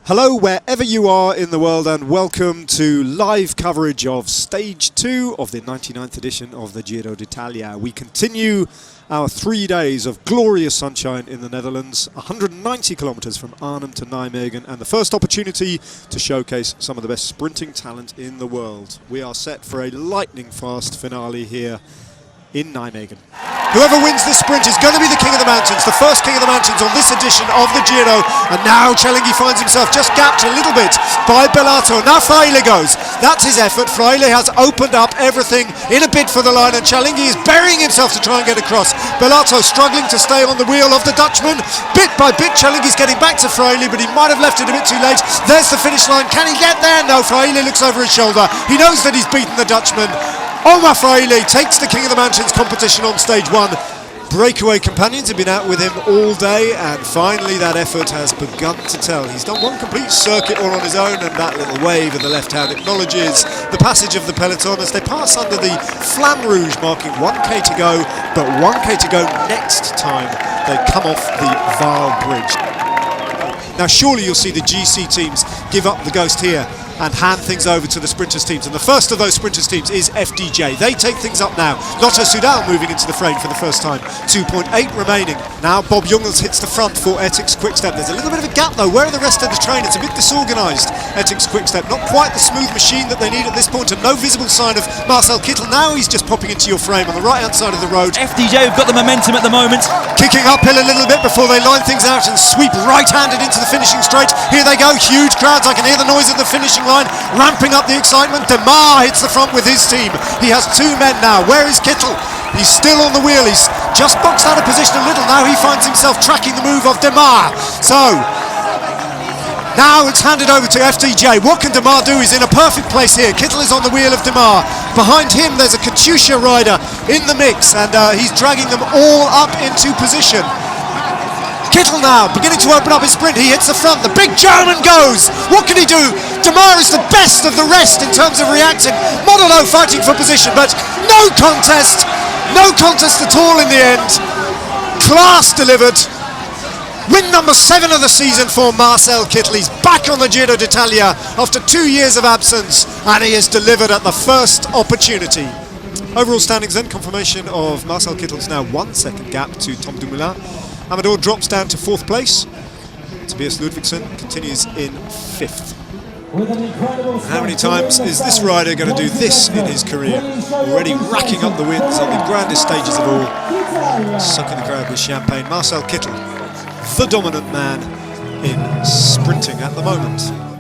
Hello wherever you are in the world, and welcome to live coverage of Stage 2 of the 99th edition of the Giro d'Italia. We continue our 3 days of glorious sunshine in the Netherlands, 190 kilometers from Arnhem to Nijmegen, and the first opportunity to showcase some of the best sprinting talent in the world. We are set for a lightning fast finale here in Nijmegen. Whoever wins this sprint is going to be the King of the Mountains, the first King of the Mountains on this edition of the Giro. And now Cialinghi finds himself just gapped a little bit by Bellato. Now Fraile goes. That's his effort. Fraile has opened up everything in a bid for the line, and Cialinghi is burying himself to try and get across. Bellato struggling to stay on the wheel of the Dutchman. Bit by bit, Cialinghi's getting back to Fraile, but he might have left it a bit too late. There's the finish line. Can he get there? No, Fraile looks over his shoulder. He knows that he's beaten the Dutchman. Omar Fraile takes the King of the Mountains competition on stage 1. Breakaway companions have been out with him all day, and finally that effort has begun to tell. He's done one complete circuit all on his own, and that little wave of the left hand acknowledges the passage of the peloton as they pass under the Flamme Rouge, marking 1k to go, but 1k to go next time they come off the Vaal Bridge. Now surely you'll see the GC teams give up the ghost here and hand things over to the sprinters teams, and the first of those sprinters teams is FDJ. They take things up now. Lotto Soudal moving into the frame for the first time. 2.8 remaining. Now Bob Jungels hits the front for Ethics Quickstep. There's a little bit of a gap though. Where are the rest of the train? It's a bit disorganised. Ethics Quickstep, not quite the smooth machine that they need at this point, and no visible sign of Marcel Kittel. Now he's just popping into your frame on the right hand side of the road. FDJ have got the momentum at the moment. Kicking uphill a little bit before they line things out and sweep right-handed into the finishing straight. Here they go, huge crowds. I can hear the noise of the finishing line, ramping up the excitement. Demar hits the front with his team. He has 2 men now. Where is Kittel? He's still on the wheel. He's just boxed out of position a little. Now he finds himself tracking the move of Demar. So now it's handed over to FDJ. What can Demar do? He's in a perfect place here. Kittel is on the wheel of Demar. Behind him there's a Katusha rider in the mix, and he's dragging them all up into position. Kittel now beginning to open up his sprint. He hits the front. The big German goes. What can he do? Demar is the best of the rest in terms of reacting. Modelo fighting for position, but no contest. No contest at all in the end. Class delivered. Win number 7 of the season for Marcel Kittel. He's back on the Giro d'Italia after 2 years of absence, and he has delivered at the first opportunity. Overall standings then, confirmation of Marcel Kittel's now 1 second gap to Tom Dumoulin. Amador drops down to 4th place. Tobias Ludvigsen continues in 5th. How many times is this rider going to do this in his career? Already racking up the wins on the grandest stages of all. Sucking the crowd with champagne. Marcel Kittel, the dominant man in sprinting at the moment.